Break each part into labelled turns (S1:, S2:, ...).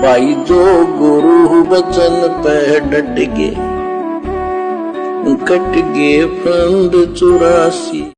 S1: भाई जो गुरु वचन पे डट गए, कट गए फंद 84।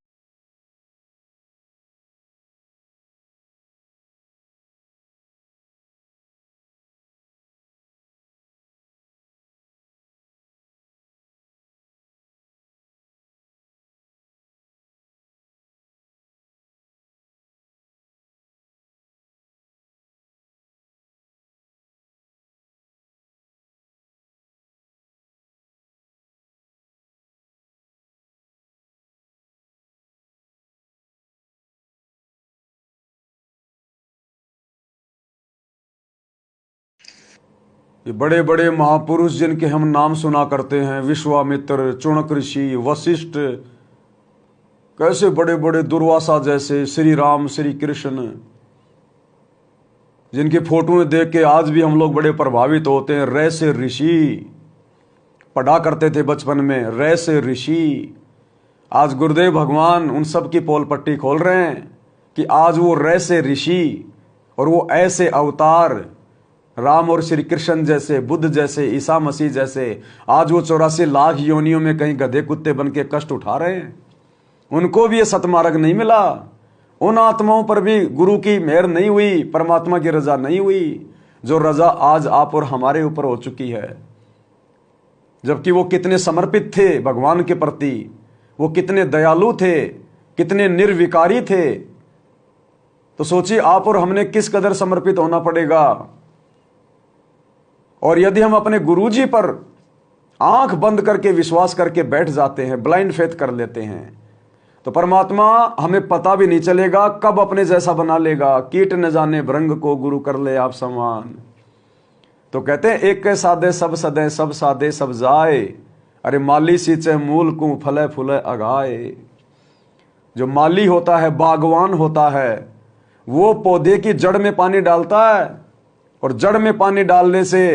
S2: ये बड़े बड़े महापुरुष जिनके हम नाम सुना करते हैं, विश्वामित्र, चुणक ऋषि, वशिष्ठ, कैसे बड़े बड़े दुर्वासा जैसे, श्री राम, श्री कृष्ण, जिनकी फोटो देख के आज भी हम लोग बड़े प्रभावित होते हैं। रै से ऋषि पढ़ा करते थे बचपन में, रै से ऋषि। आज गुरुदेव भगवान उन सब की पोल पट्टी खोल रहे हैं कि आज वो रै से ऋषि और वो ऐसे अवतार, राम और श्री कृष्ण जैसे, बुद्ध जैसे, ईसा मसीह जैसे, आज वो 84 लाख योनियों में कहीं गधे कुत्ते बन के कष्ट उठा रहे हैं। उनको भी ये सतमार्ग नहीं मिला। उन आत्माओं पर भी गुरु की मेहर नहीं हुई, परमात्मा की रजा नहीं हुई, जो रजा आज आप और हमारे ऊपर हो चुकी है। जबकि वो कितने समर्पित थे भगवान के प्रति, वो कितने दयालु थे, कितने निर्विकारी थे। तो सोचिए आप और हमने किस कदर समर्पित होना पड़ेगा। और यदि हम अपने गुरुजी पर आंख बंद करके विश्वास करके बैठ जाते हैं, ब्लाइंड फेथ कर लेते हैं, तो परमात्मा हमें पता भी नहीं चलेगा कब अपने जैसा बना लेगा। कीट न जाने भृंग को गुरु कर ले आप समान। तो कहते हैं एक के सादे सब सदे, सब सादे सब जाए, अरे माली सींचे मूल को फले फूले अगाए। जो माली होता है, बागवान होता है, वो पौधे की जड़ में पानी डालता है, और जड़ में पानी डालने से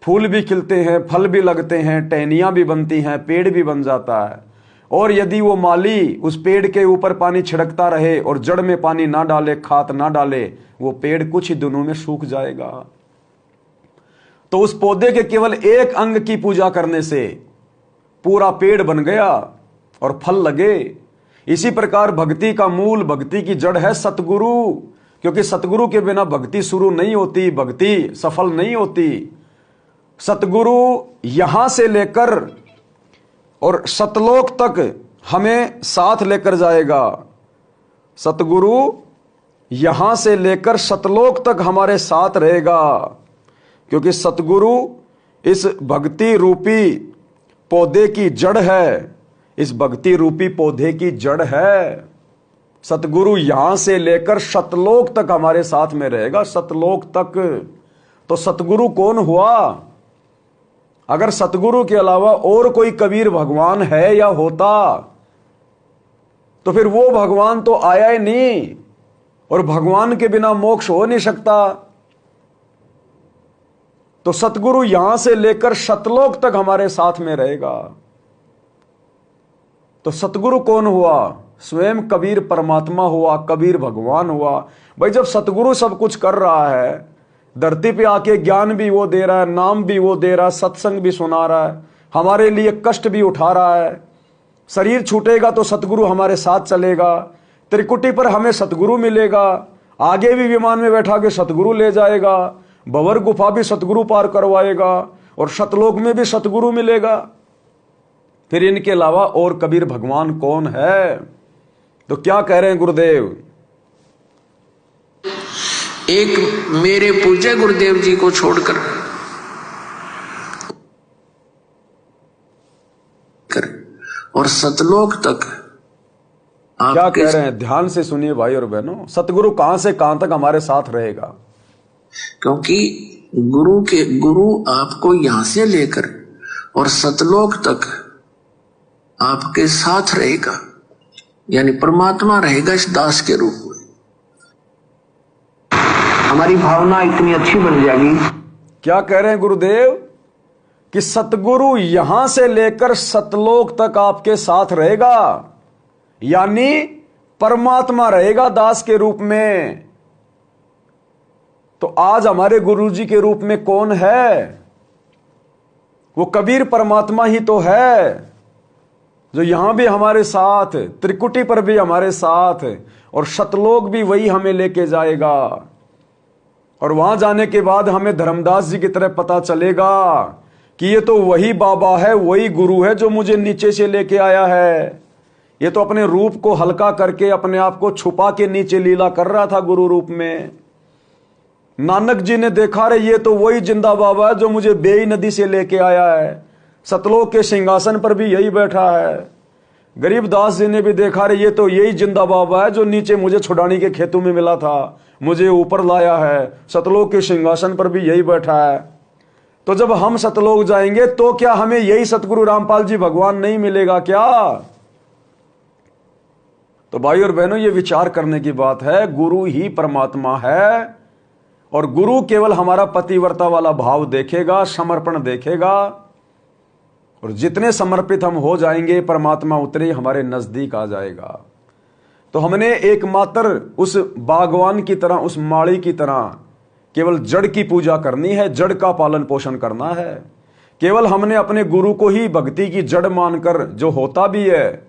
S2: फूल भी खिलते हैं, फल भी लगते हैं, टहनियां भी बनती हैं, पेड़ भी बन जाता है। और यदि वो माली उस पेड़ के ऊपर पानी छिड़कता रहे और जड़ में पानी ना डाले, खाद ना डाले, वो पेड़ कुछ ही दिनों में सूख जाएगा। तो उस पौधे के केवल एक अंग की पूजा करने से पूरा पेड़ बन गया और फल लगे। इसी प्रकार भक्ति का मूल, भक्ति की जड़ है सतगुरु। क्योंकि सतगुरु के बिना भक्ति शुरू नहीं होती, भक्ति सफल नहीं होती। सतगुरु यहां से लेकर और सतलोक तक हमें साथ लेकर जाएगा। सतगुरु यहां से लेकर सतलोक तक हमारे साथ रहेगा, क्योंकि सतगुरु इस भक्ति रूपी पौधे की जड़ है। इस भक्ति रूपी पौधे की जड़ है। सतगुरु यहां से लेकर सतलोक तक हमारे साथ में रहेगा, सतलोक तक। तो सतगुरु कौन हुआ? अगर सतगुरु के अलावा और कोई कबीर भगवान है या होता, तो फिर वो भगवान तो आया ही नहीं, और भगवान के बिना मोक्ष हो नहीं सकता। तो सतगुरु यहां से लेकर सतलोक तक हमारे साथ में रहेगा। तो सतगुरु कौन हुआ? स्वयं कबीर परमात्मा हुआ, कबीर भगवान हुआ। भाई जब सतगुरु सब कुछ कर रहा है, धरती पे आके ज्ञान भी वो दे रहा है, नाम भी वो दे रहा है, सत्संग भी सुना रहा है, हमारे लिए कष्ट भी उठा रहा है, शरीर छूटेगा तो सतगुरु हमारे साथ चलेगा, त्रिकुटी पर हमें सतगुरु मिलेगा, आगे भी विमान में बैठा के सतगुरु ले जाएगा, भंवर गुफा भी सतगुरु पार करवाएगा, और सतलोक में भी सतगुरु मिलेगा। फिर इनके अलावा और कबीर भगवान कौन है? तो क्या कह रहे हैं गुरुदेव?
S1: एक मेरे पूज्य गुरुदेव जी को छोड़कर और सतलोक तक
S2: क्या कह रहे हैं? ध्यान से सुनिए भाई और बहनों। सतगुरु कहां से कहां तक हमारे साथ रहेगा?
S1: क्योंकि गुरु आपको यहां से लेकर और सतलोक तक आपके साथ रहेगा, यानी परमात्मा रहेगा इस दास के रूप में। हमारी भावना इतनी अच्छी बन जाएगी।
S2: क्या कह रहे हैं गुरुदेव? कि सतगुरु यहां से लेकर सतलोक तक आपके साथ रहेगा, यानी परमात्मा रहेगा दास के रूप में। तो आज हमारे गुरुजी के रूप में कौन है? वो कबीर परमात्मा ही तो है, जो यहां भी हमारे साथ, त्रिकुटी पर भी हमारे साथ, और शतलोक भी वही हमें लेके जाएगा। और वहां जाने के बाद हमें धर्मदास जी की तरह पता चलेगा कि ये तो वही बाबा है, वही गुरु है जो मुझे नीचे से लेके आया है। ये तो अपने रूप को हल्का करके अपने आप को छुपा के नीचे लीला कर रहा था गुरु रूप में। नानक जी ने देखा, रे ये तो वही जिंदा बाबा है जो मुझे बेई नदी से लेके आया है, सतलोक के सिंहासन पर भी यही बैठा है। गरीबदास जी ने भी देखा, रे ये तो यही जिंदा बाबा है जो नीचे मुझे छुड़ानी के खेतों में मिला था, मुझे ऊपर लाया है, सतलोक के सिंहासन पर भी यही बैठा है। तो जब हम सतलोक जाएंगे तो क्या हमें यही सतगुरु रामपाल जी भगवान नहीं मिलेगा क्या? तो भाई और बहनों, ये विचार करने की बात है। गुरु ही परमात्मा है, और गुरु केवल हमारा पतिव्रता वाला भाव देखेगा, समर्पण देखेगा, और जितने समर्पित हम हो जाएंगे परमात्मा उतने ही हमारे नजदीक आ जाएगा। तो हमने एकमात्र उस बागवान की तरह, उस माली की तरह केवल जड़ की पूजा करनी है, जड़ का पालन पोषण करना है। केवल हमने अपने गुरु को ही भक्ति की जड़ मानकर, जो होता भी है,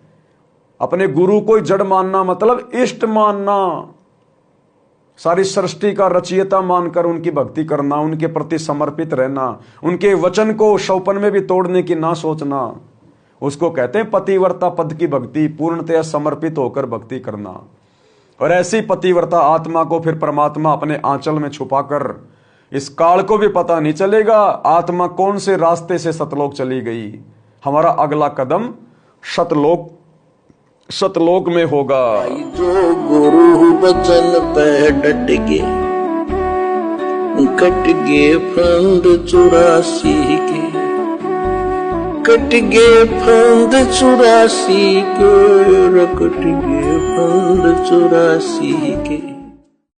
S2: अपने गुरु को जड़ मानना मतलब इष्ट मानना, सारी सृष्टि का रचयिता मानकर उनकी भक्ति करना, उनके प्रति समर्पित रहना, उनके वचन को शौपन में भी तोड़ने की ना सोचना, उसको कहते हैं पतिव्रता पद की भक्ति, पूर्णतया समर्पित होकर भक्ति करना। और ऐसी पतिव्रता आत्मा को फिर परमात्मा अपने आंचल में छुपाकर, इस काल को भी पता नहीं चलेगा आत्मा कौन से रास्ते से सतलोक चली गई। हमारा अगला कदम सतलोक में होगा।
S1: जो गुरु बचन पे डट गे, कट गे फंद 84 के, कट गे फंद 84 के, कट गे फंद 84 के।